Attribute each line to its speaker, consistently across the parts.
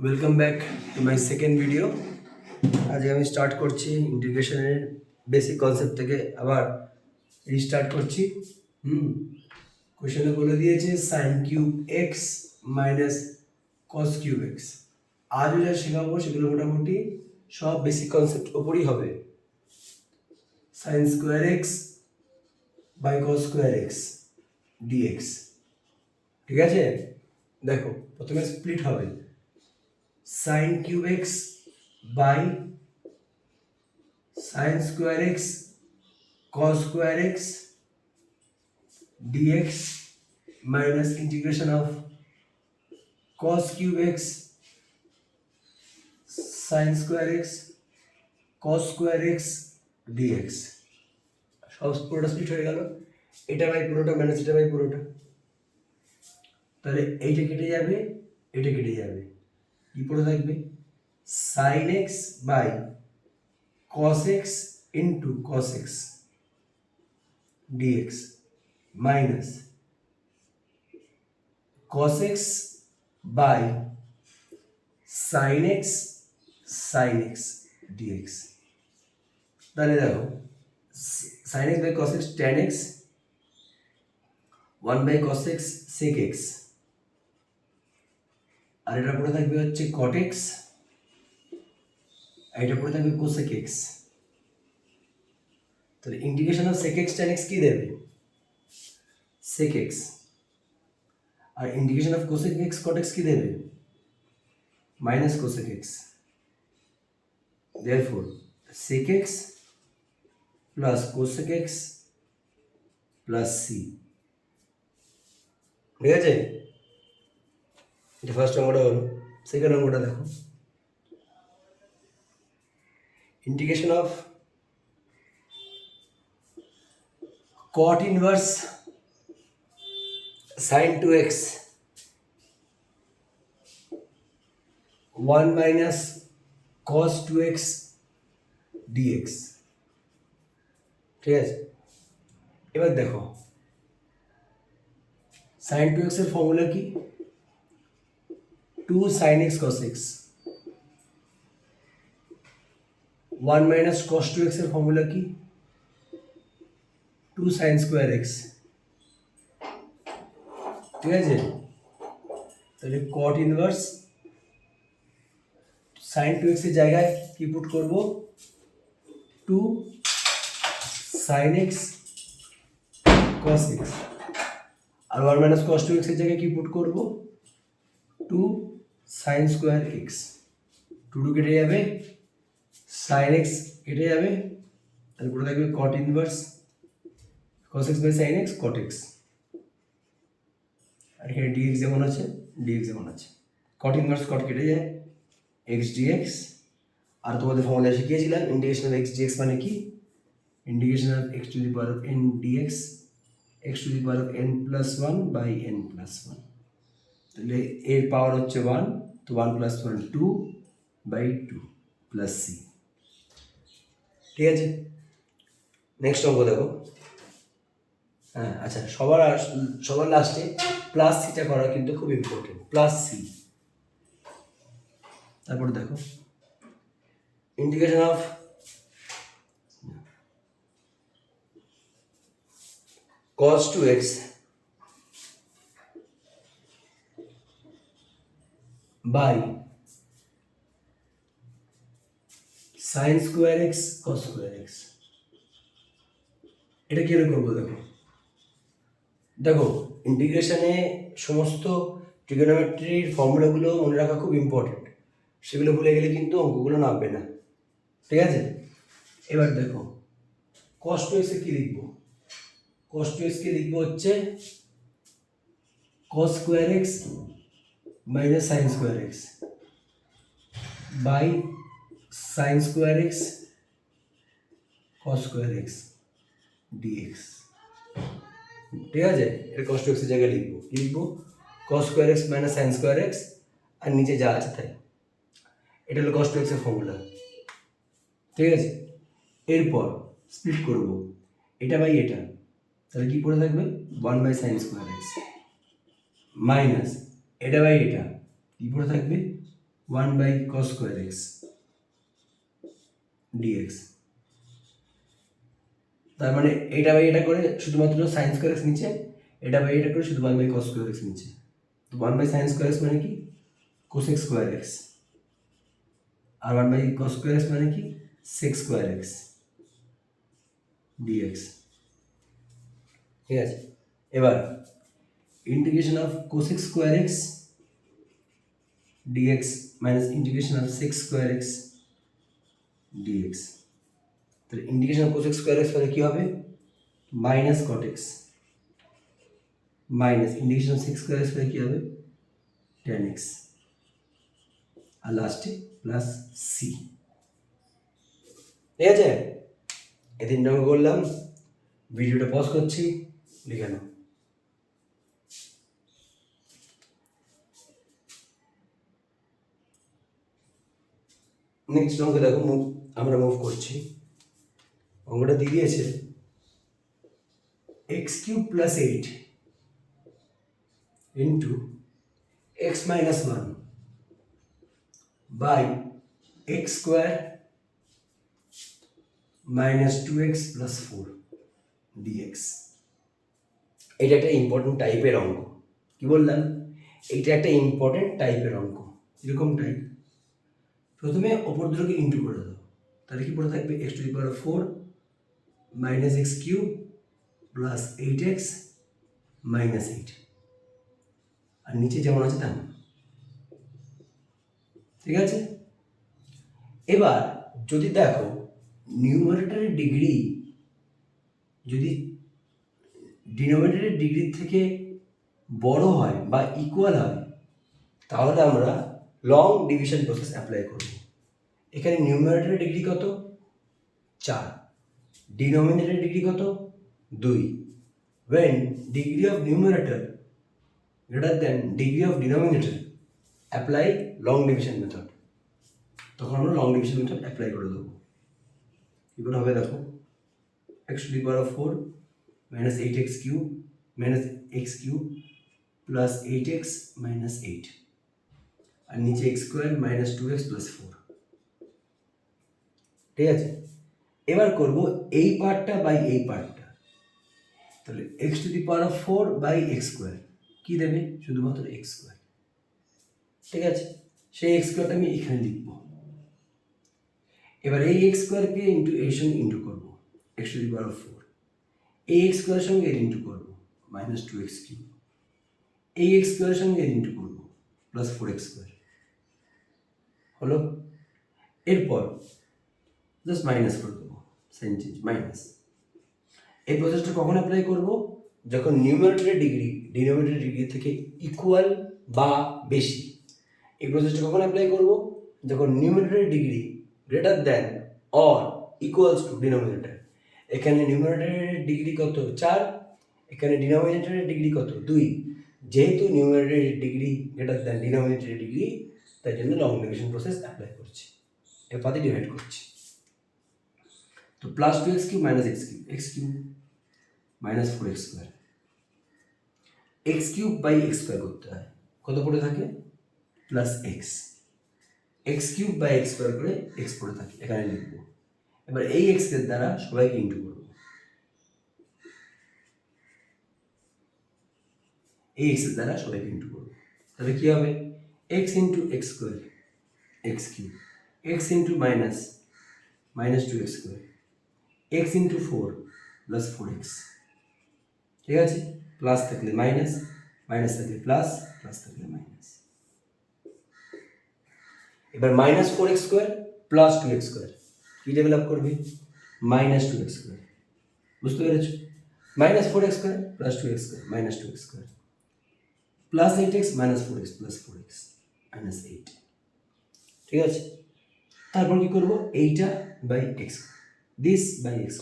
Speaker 1: Welcome back to my second video. আজকে আমি start করছি ইন্টিগ্রেশনের বেসিক কনসেপ্ট থেকে আবার রিস্টার্ট করছি। কোশ্চেনে বলে দিয়েছে sign cube x minus cos cube x. আজও যা শেখাবো সেগুলো মোটামুটি সব বেসিক কনসেপ্ট ওপরই হবে। Sine square x by cos square x dx, ঠিক আছে? দেখো প্রথমে স্প্লিট হবে sine cube x by sine square x cos square x dx minus integration of cos cube x sine square x cos square x dx. সব পুরোটা split হয়ে গেল, এটা বাই পুরোটা মাইনাস এটা বাই পুরোটা, তাহলে এইটা কেটে যাবে, এটা কেটে যাবে, কি পড়ে থাকবে sine x by cos x into cos x dx minus cos x by sin x sin x dx। তাহলে দেখো sin x by cos x tan x, 1 by cos x sec x, আর এটা পড়ে থাকবে হচ্ছে cot x, আর এটা পড়ে থাকবে cosec x। তাহলে integration of sec x tan x কি দেবে sec x, আর ইন্টিগ্রেশন অফ cosec x cot x কি দেবে minus cosec x। therefore sec x plus cosec x plus c, ঠিক আছে? এটা ফার্স্ট অঙ্কটা হলো। সেকেন্ড অঙ্কটা দেখো, integration of cot inverse sin 2x 1 minus cos 2x dx, ঠিক আছে? এবার দেখো sin 2x এর ফর্মুলা কি 2 sin x cos x, 1 minus cos 2x এর ফর্মুলা কি 2 sin square x, ঠিক আছে? তাহলে cot ইনভার্স sin 2x এর জায়গায় কি পুট করব 2 sin x cos x, আর 1 minus cos 2x এর জায়গায় কি পুট করব 2 sin square x। 2 কেটে যাবে, sin x কেটে যাবে, তাহলে পুরো থাকবে cot inverse cos x by sin x cot x, আর এখানে dx যেমন আছে dx যেমন আছে, cot ইনভার্স cot কেটে যায় x dx। আর তোমাদের ফর্মুলা শিখিয়েছিলাম ইন্টিগ্রেশন অফ x dx মানে কি integration of x to the power of n dx x to the power of n plus 1 by n plus 1। তাহলে এর পাওয়ার হচ্ছে 1, তো 1 প্লাস 1 2 বাই 2 প্লাস c, ঠিক আছে? নেক্সট অঙ্ক দেখো। হ্যাঁ আচ্ছা, সবার লাস্টে প্লাস সিটা করা কিন্তু খুব ইম্পর্টেন্ট, প্লাস সি। তারপর দেখো integration of cos 2x by sin square x cos square x, এটা কি করে করবো? দেখো ইন্টিগ্রেশনে সমস্ত ট্রিগোনোমেট্রির ফর্মুলাগুলো মনে রাখা খুব ইম্পর্টেন্ট, সেগুলো ভুলে গেলে কিন্তু অঙ্কগুলো নামবে না, ঠিক আছে? এবার দেখো cos 2x কি লিখবো, cos 2x কে লিখবো হচ্ছে cos square x minus sin square x by sin square x cos square x dx, ঠিক আছে? এটা cos 2x এর জায়গায় লিখবো, কি লিখবো cos square x minus sin square x, আর নিচে যা আছে তাই। এটা হলো cos 2x এর ফর্মুলা, ঠিক আছে? এরপর স্প্লিট করব এটা বাই এটা, তাহলে কি পড়ে থাকবে 1 by sin square x minus এটা বাই এটা, কি পড়ে থাকবে 1/cos square x dx। তার মানে এটা বাই এটা করে শুধুমাত্র সাইন স্কোয়ার এক্স নিচে, এটা বাই এটা করে শুধু 1/cos square x নিচে। তো 1/sin square x মানে কি cosec square x, আর 1/cos square x মানে কি sec square x dx। ঠিক আছে, এবার ইন্টিগ্রেশন অফ cosec square x dx minus integration of sec square x dx। তাহলে ইন্টিগ্রেশন অফ cosec square x মানে কি হবে minus cot x minus integration of sec square x মানে কি হবে tan x, আর লাস্টে প্লাস সি। ঠিক আছে, এই তিনটা অঙ্ক করলাম। ভিডিওটা পজ করছি, লিখে নাও। নেক্সট অঙ্ক দেখো, আমরা মুভ করছি। অঙ্কটা দিয়ে দিয়েছে x³ + 8 into x - 1 by x² - 2x + 4 dx। এটা একটা ইম্পর্টেন্ট টাইপের অঙ্ক। কি বললাম, এটা একটা ইম্পর্টেন্ট টাইপের অঙ্ক। এরকম টাইপ, প্রথমে অপর দুটোকে ইন্টু করে দাও, তাহলে কি পড়ে থাকবে x⁴ - x³ + 8x - 8, আর নিচে যেমন আছে তেমন। ঠিক আছে, এবার যদি দেখো নিউমারেটরের ডিগ্রি যদি ডিনোমিনেটরের ডিগ্রির থেকে বড় হয় বা ইকুয়াল হয়, তাহলে আমরা লং ডিভিশন প্রসেস অ্যাপ্লাই করব। এখানে নিউমারেটরের ডিগ্রি কত 4, ডিনোমিনেটরের ডিগ্রি কত 2। when degree of numerator greater than degree of denominator apply long division method, তখন আমরা লং ডিভিশন মেথড অ্যাপ্লাই করে দেবো। কী করে হবে দেখো, x⁴ - 8x³ - x³ + 8x - 8, আর নিচে x² - 2x + 4। ঠিক আছে, এবার করব এই পার্টটা বাই এই পার্টটা। তাহলে x⁴ বাই x² কি দেবে, শুধুমাত্র x²। ঠিক আছে, সেই x² আমি এখানে লিখব। এবার এই x² কে ইন্টু এর সঙ্গে ইন্টু করবো x⁴, এই x² এর সঙ্গে এর ইন্টু করবো -2x³, এই x² এর সঙ্গে এর ইন্টু করবো +4x²। হলো, এরপর জাস্ট মাইনাস করে দেবো, সাইন চেঞ্জ মাইনাস। এই প্রসেসটা কখন অ্যাপ্লাই করব, যখন নিউমারেটরের ডিগ্রি ডিনোমিনেটরের ডিগ্রি থেকে ইকুয়াল বা বেশি। এই প্রসেসটা কখন অ্যাপ্লাই করব, যখন নিউমারেটরের degree greater than or equals to denominator. এখানে নিউমারেটরের ডিগ্রি কত 4, এখানে ডিনোমিনেটরের ডিগ্রি কত 2। যেহেতু নিউমারেটরের ডিগ্রি গ্রেটার দ্যান ডিনোমিনেটরের ডিগ্রি, তাই জন্য লং ডিভিশন প্রসেস অ্যাপ্লাই করছি, এর পাতে ডিভাইড করছি। তো +2x³ - x³ x³ - 4x², x³ / x² করতে হয়, কত পড়ে থাকে +x, x³ / x² করে x পড়ে থাকে, এখানে লিখব। এবার এই x এর দ্বারা সবাইকে ইন্টু করব, এই x এর দ্বারা সবাইকে ইন্টু করব। তাহলে কি হবে x * x² x³ x - 2x², x * 4 + 4x। ঠিক আছে, প্লাস থাকলে মাইনাস, মাইনাস থাকলে প্লাস, প্লাস থাকলে মাইনাস। এবার -4x² + 2x² কি ডেভেলপ করবে -2x²। বুঝতে পেরেছো, -4x² + 2x² -2x² +8x - 4x + 4x -8। ঠিক আছে, তারপর কি করব, এইটা by x this by x²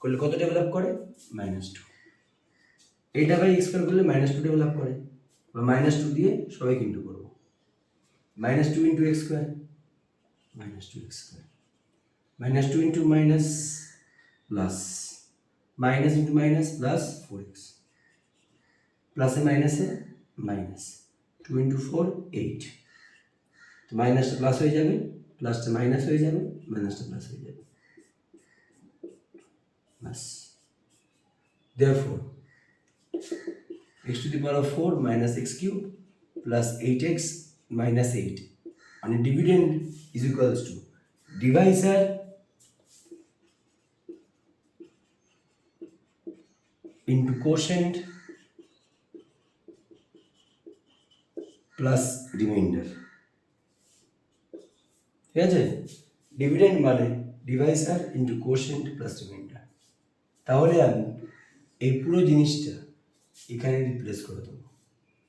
Speaker 1: করলে কত ডেভেলপ করে -2। এইটা বাই x² করলে -2 ডেভেলপ করে, বা -2 দিয়ে সবাইকে ইন্টু করব। -2 * x² -2x², -2 * minus plus, minus into minus plus 4x, প্লাসে মাইনাসে মাইনাস, 2 * 4 8। তো মাইনাসটা প্লাস হয়ে যাবে, প্লাসটা মাইনাস হয়ে যাবে, মাইনাসটা প্লাস হয়ে যাবে, বাস। Therefore, x to the power of 4 minus x cube plus 8x minus 8 and dividend is equals to divisor into quotient plus remainder। ঠিক আছে, ডিভিডেন্ড মানে ডিভাইসার ইন্টু কোশেন্ট প্লাস রিমাইন্ডার। তাহলে আমি এই পুরো জিনিসটা এখানে রিপ্লেস করে দেবো,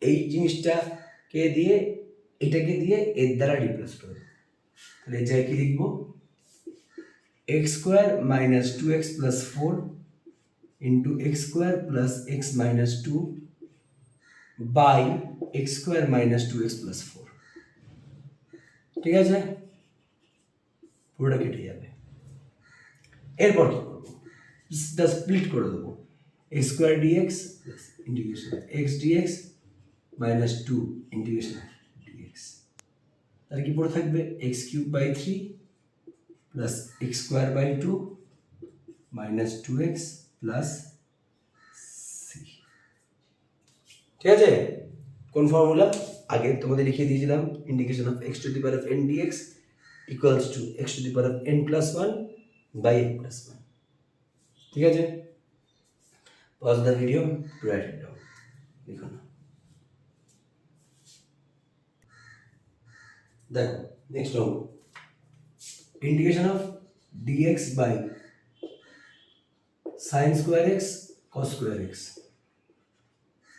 Speaker 1: এই জিনিসটাকে দিয়ে এটাকে দিয়ে এর দ্বারা রিপ্লেস করে দেবো। তাহলে এই জায়গায় কি লিখবো, x square minus 2x plus 4 into x square plus x minus 2 by x square minus 2x plus 4। ঠিক আছে, পুরোটা কেটে যাবে। এরপর কি করবো, স্প্লিট করে দেবো, x square dx integration x dx minus 2 integration dx. তাহলে কি পড়ে থাকবে, x cube by 3 plus x square by 2 minus 2x plus C. ঠিক আছে, কোন ফর্মুলা আগে তোমাদের লিখিয়ে দিয়েছিলাম, integration of x to the power of n dx equals to x to the power of n plus 1 by n plus 1। ঠিক আছে, pause the video to write it down। লিখো না, দেখো নেক্সট অঙ্ক, integration of dx by sin square x cos square x,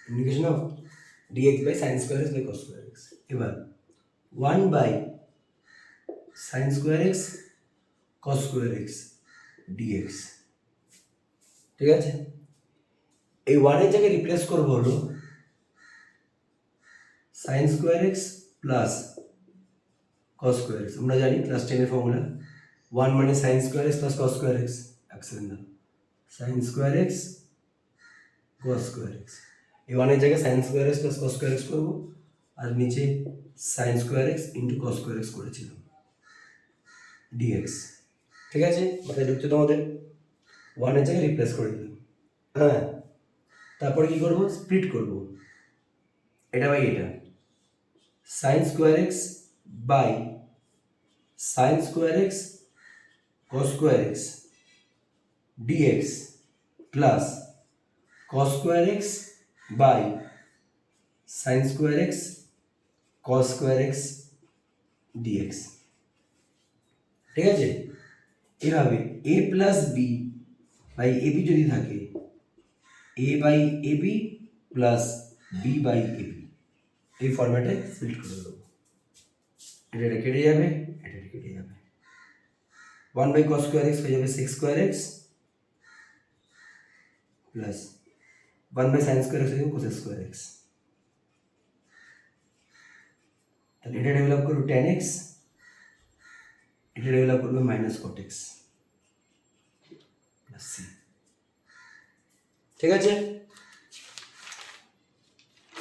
Speaker 1: integration of dx by sin square x by cos square x। এবার 1 by sin square x cos square x dx। ঠিক আছে, এই 1 এর জায়গায় রিপ্লেস করব হলো sin square x plus cos square x। আমরা জানি ক্লাস 10 এর ফর্মুলা 1 মানে sin square x plus cos square x, action দাও sin square x cos square x। এই 1 এর জায়গায় sin square x plus cos square x করব, আর নিচে sin square x into cos square x করেছিলাম dx। ঠিক আছে, মাথায় ঢুকছে তোমাদের, 1 এর জায়গায় রিপ্লেস করে দিলাম। হ্যাঁ, তারপরে কি করব, স্প্লিট করব, এটা বাই এটা, sin square x by sin square x cos square x dx plus cos square x by sin square x cos square x dx। ঠিক আছে, এভাবে a plus B by AB যদি থাকে, a by AB plus B by AB, এই ফরম্যাটে split করে দেবো। এটা কেটে যাবে, এটা কেটে যাবে, 1 বাই cos square x হয়ে যাবে sec square x plus 1 by sin square x হয়ে যাবে cos square x। তাহলে এটা ডেভেলপ করবো tan x, এটা ডেভেলপ করবে minus cot x plus c। ঠিক আছে,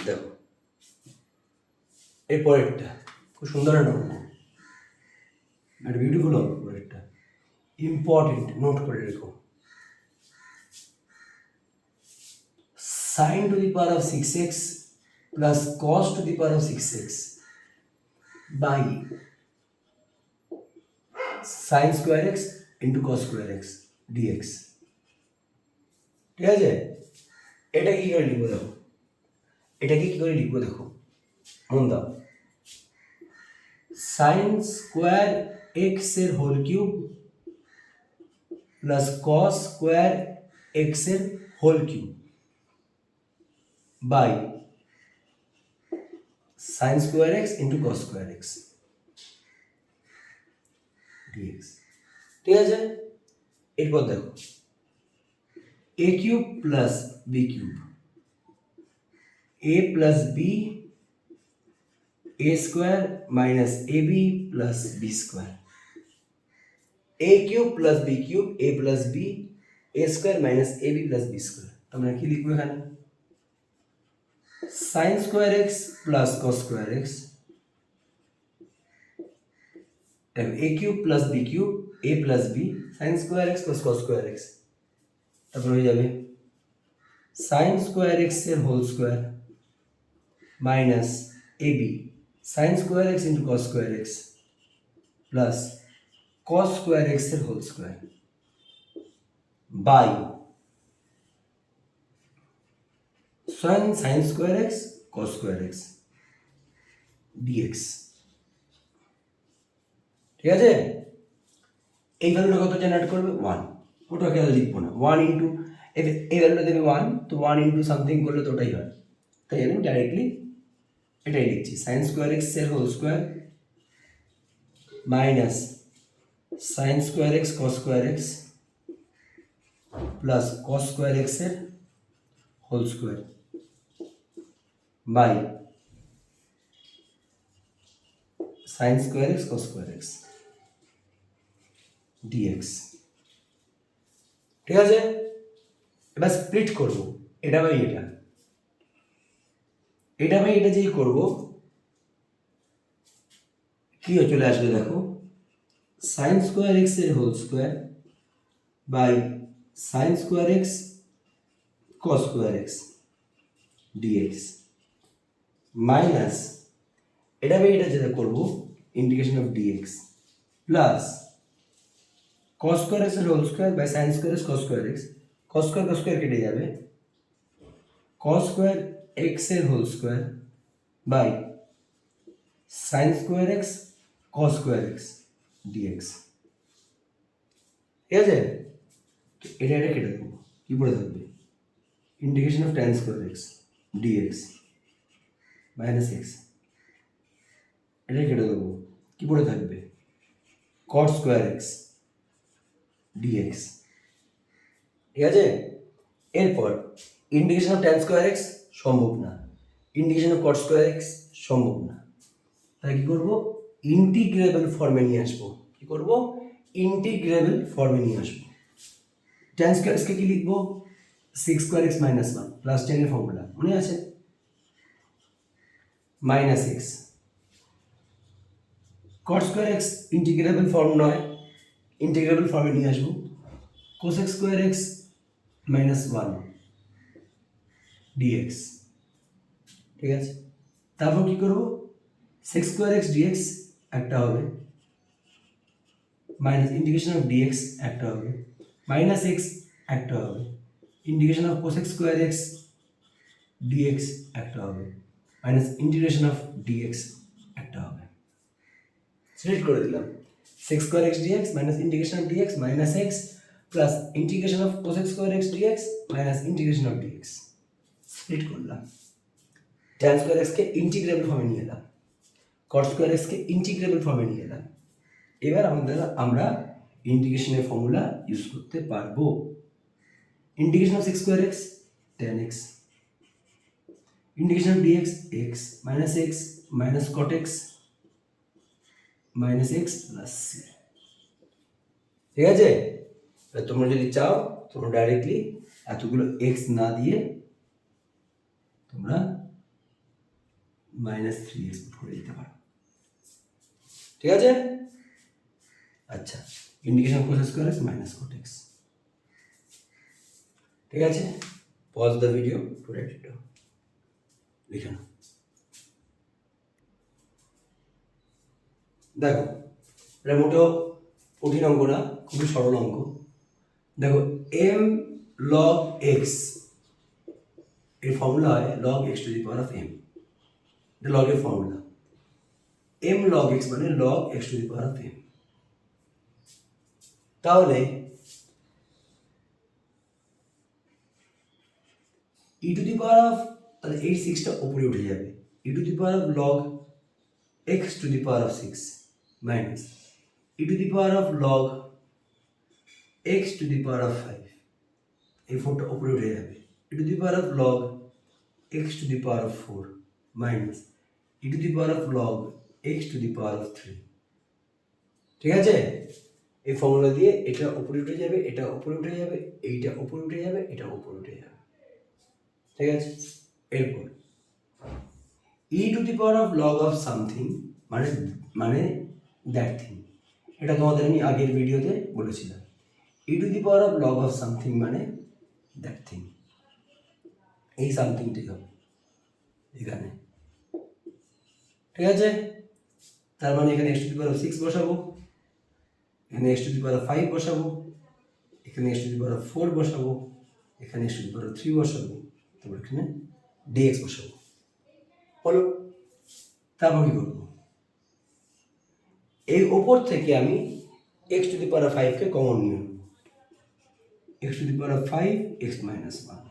Speaker 1: দেখো এর পরেরটা খুব সুন্দর একটা অঙ্ক, একটা বিউটিফুল অঙ্ক। পরেরটা ইম্পর্টেন্ট, নোট করে রেখো, sin to the power of 6x plus cos to the power of 6x by sin square x into cos square x dx। ঠিক আছে, এটা কি করে লিখবো দেখো, এটাকে কি করে লিখবো দেখো, মন দাও, sin স্কোয়ার x এর whole cube plus cos square x এর whole cube by sin square x into cos square x dx। ঠিক আছে, এরপর দেখো a cube plus b cube, a plus b a square minus ab plus b square, a cube plus b cube a plus b a square minus ab plus b square. তোমরা কি লিখবো এখানে, sin square x plus cos square x দেখো a cube plus b cube a plus b sine square x plus cos square x, তারপর হয়ে যাবে sine square x এর whole square minus a b sine square x into cos square x plus cos square x এর whole square by sine square x cos square x dx. ঠিক আছে, এই ভ্যালুটা কত জেনারেট করবে 1, ওটাকে আর লিখবো না, 1 ইন্টু এই ভ্যালুটা দেবে 1, তো 1 ইন্টু সামথিং করলে তো ওটাই হয়, তাই আমি ডাইরেক্টলি এটাই লিখছি সাইন স্কোয়ার এক্স এর whole square minus sine square x cos square x plus cos square x এর whole square by sine square x cos square x dx. ঠিক আছে, এবার স্প্লিট করব এটা বাই এটা, এটা বাই এটা যেই করব কি চলে আসবে দেখো সাইন স্কোয়ার এক্স এর whole square by sine square x cos square x dx minus এটা বাই এটা যেটা করব integration of dx plus cos square x এর whole square by sine square x cos square x, cos square কেটে যাবে, cos square x এর whole square by sine square x cos square x dx. ঠিক আছে, এটা কেটে দেবো, কি পড়ে থাকবে integration of tan square x dx minus x, এটা কেটে দেবো, কি পড়ে থাকবে কট স্কোয়ার এক্স ডিএক্স। ঠিক আছে, এরপর integration of tan square x সম্ভব না, integration of caught square x সম্ভব না, তাই কি করবো ইন্টিগ্রেবল ফর্মে নিয়ে আসবো, কি করবো ইন্টিগ্রেবল ফর্মে নিয়ে আসবো। ট্যান স্কোয়ার এক্সকে কি লিখবো 6 স্কোয়ার এক্স মাইনাস 1 প্লাস 10 এর ফর্মুলা মনে আছে minus x, cot square x integrable form নয়, ইন্টিগ্রেবল ফর্মে নিয়ে আসবো cosec square x minus 1 dx. ঠিক আছে, তারপর কি করবো সেক্স স্কোয়ার এক্স ডিএক্স একটা হবে মাইনাস ইন্টিগ্রেশন অফ ডিএক্স একটা হবে মাইনাস এক্স একটা হবে integration of cosec square x dx একটা হবে মাইনাস ইন্টিগ্রেশন অফ ডিএক্স একটা হবে। স্প্লিট করে দিলাম sec square x dx minus integration of dx minus x plus integration of cosec square x dx minus integration of dx. Split করলাম, tan square এক্সকে integrable ফর্মে নিয়ে এলাম, কট স্কোয়ার এক্সকে ইন্টিগ্রেবল ফর্মে নিয়ে এলাম। এবার আমরা ইন্টিগ্রেশনের ফর্মুলা ইউজ করতে পারবো। Integration of sec square x tan x, integration of dx x minus cot x minus x plus C. ঠিক আছে, তোমরা যদি চাও তোমরা ডাইরেক্টলি এতগুলো এক্স না দিয়ে তোমরা মাইনাস 3x করে দিতে পারো। ঠিক আছে, আচ্ছা integration of cos square x minus cot x. ঠিক আছে, pause the video to write it down, লিখে নাও। দেখো এটা মোটেও কঠিন অঙ্ক না, খুবই সরল অঙ্ক। দেখো এম লগ এক্স এর ফর্মুলা হয় log x to the power of M, এটা লগের ফর্মুলা। এম লগ এক্স মানে log x to the power of M. তাহলে e to the power of, তাহলে এই 6টা উপরে উঠে যাবে, e to the power of log x to the power of 6 minus e to the power of log x to the power of 5, এই 4টা উপরে উঠে যাবে, e to the power of log x to the power of 4 minus e to the power of log x to the power of 3। ঠিক আছে, এই formula দিয়ে এটা উপরে উঠে যাবে, এটা উপরে উঠে যাবে, এইটা উপরে উঠে যাবে, এটা উপরে উঠে যাবে। ঠিক আছে, এরপর e to the power of log of something মানে দ্যাট থিং, এটা তোমাদের আমি আগের ভিডিওতে বলেছিলাম। E to the power of log of something মানে দ্যাট থিং, এই সামথিংটি হবে এখানে, ঠিক আছে। তার মানে এখানে x to the power of 6 বসাবো, এখানে x to the power of 5 বসাবো, এখানে x to the power of 4 বসাবো, এখানে x to the power of 3 বসাবো, তারপর এখানে ডিএক্স বসাবো। হলো, তারপর কি করবো, এই ওপর থেকে আমি x to the power of 5 K common নিয়ে নেব, x to the power of 5 x minus 1,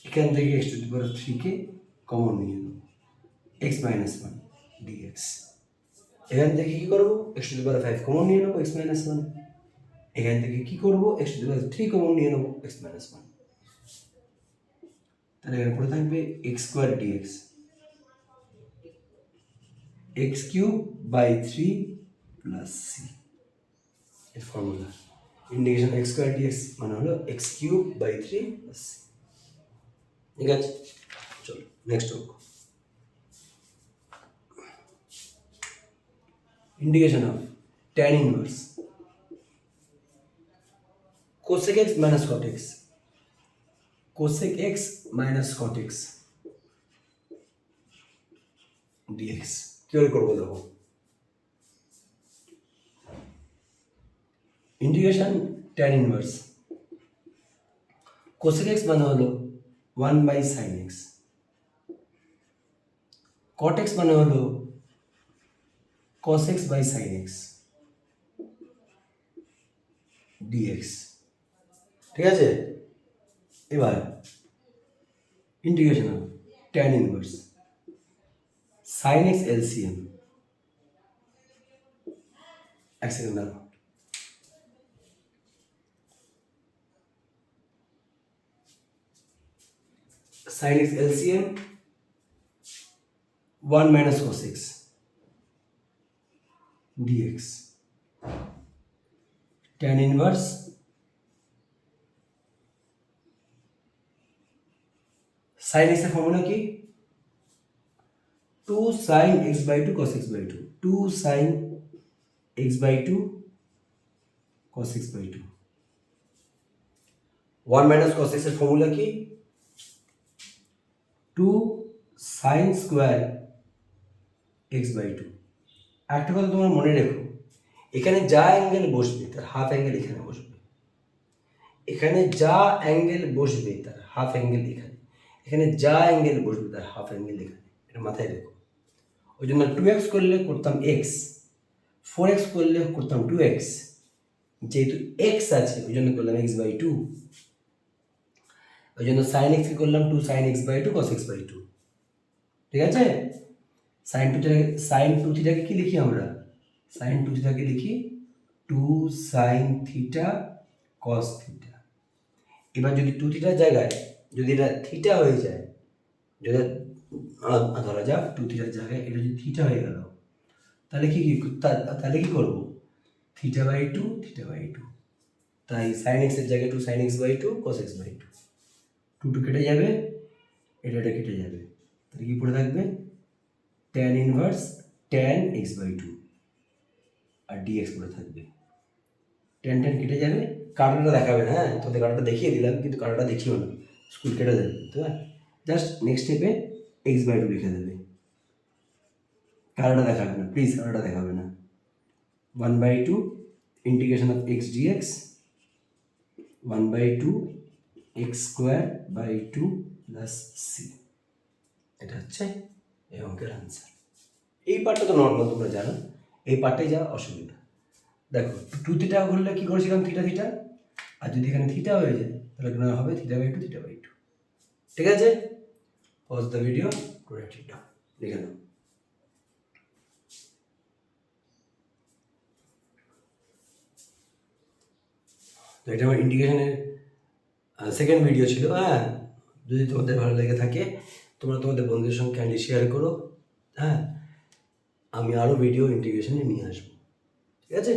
Speaker 1: এখান থেকে x to the power of 3 K common নিয়ে নেব, এক্স মাইনাস 1 ডিএক্স। এখান থেকে কি করবো, x to the power 5 common নিয়ে নেবো, এক্স মাইনাস 1। এখান থেকে কি করবো, x to the power 3 common নিয়ে নেবো, এক্স মাইনাস 1। তাহলে এখানে পড়ে থাকবে x square dx, x cube by 3 plus c, এর formula. Integration x square dx মানে হলো x cube by 3 plus C, ঠিক আছে। চলো নেক্সট অঙ্ক। Integration of tan inverse cosec x minus cot x, cosec x minus cot x dx কি করে করবো দেখো। Integration tan inverse cosec x মানে হলো 1 by sin x, cot x মানে হলো cos x by sin x dx, ঠিক আছে। এবার integration of tan inverse sin x LCM, এক সেকেন্ড দাঁড়াও, sin x LCM 1 minus cos x dx, tan inverse sin x এর ফর্মুলা কি, 2 sin x by 2 cos x by 2, 2 sin x by 2 cos x by 2। 1 minus cos x এর formula কি, 2 sin square x by 2। একটা কথা তোমরা মনে রেখো, এখানে যা অ্যাঙ্গেল বসবে তার হাফ অ্যাঙ্গেল এখানে বসবে, এখানে যা অ্যাঙ্গেল বসবে তার হাফ অ্যাঙ্গেল এখানে, এখানে যা অ্যাঙ্গেল বসবে তার হাফ অ্যাঙ্গেল এখানে, এটা মাথায় রেখো। ওই জন্য 2x করলে করতাম x, 4x করলে করতাম 2x, যেহেতু x আছে ওই জন্য করলাম x by 2, ওই জন্য sin x করলাম 2 sin x by 2 cos x by 2, ঠিক আছে। sin 2 থিটাকে কি লিখি আমরা, sin 2 থিটাকে লিখি 2 sin থিটা cos থিটা। এবার যদি 2 থিটার জায়গায় যদি এটা থিটা হয়ে যায়, যদি ধরা যাক 2 থিটার জায়গায় এটা যদি থিটা হয়ে গেল, তাহলে কি করব, থিটা বাই 2 থিটা বাই 2, তাই sin x এর জায়গায় 2 sin x by 2 cos x by 2, 2 কেটে যাবে, এটা কেটে যাবে, তাহলে কি পড়ে থাকবে tan inverse tan x by 2 আর dx পড়ে থাকবে। tan কেটে যাবে, কাটাটা দেখাবে না, হ্যাঁ তোদের কাটাটা দেখিয়ে দিলাম কিন্তু কাটাটা দেখিও না, স্কুল কেটে দেবে কিন্তু, হ্যাঁ জাস্ট নেক্সট স্টেপে x বাই 2 লিখে দেবে, কাটাটা দেখাবে না প্লিজ, কাটাটা দেখাবে না। 1 by 2 integration of x dx 1 by 2 x square by 2 plus C, এটা হচ্ছে এই অঙ্কের আনসার। এই পার্টটা তো নর্মাল তোমরা জানো, এই পার্টটাই যা অসুবিধা। দেখো 2 থিটা করলে কি করেছিলাম থিটা থিটা, আর যদি এখানে থিটা হয়ে যায় তাহলে হবে থিটা বাই 2 থিটা বাই 2, ঠিক আছে। Pause the video, write it down, লিখে নাও। তো এটা আমার ইন্টিগ্রেশনের সেকেন্ড ভিডিও ছিল, হ্যাঁ যদি তোমাদের ভালো লেগে থাকে তোমরা তোমাদের বন্ধুদের সঙ্গে কাইন্ডলি শেয়ার করো, হ্যাঁ আমি আরও ভিডিও ইন্টিগ্রেশনে নিয়ে আসবো, ঠিক আছে।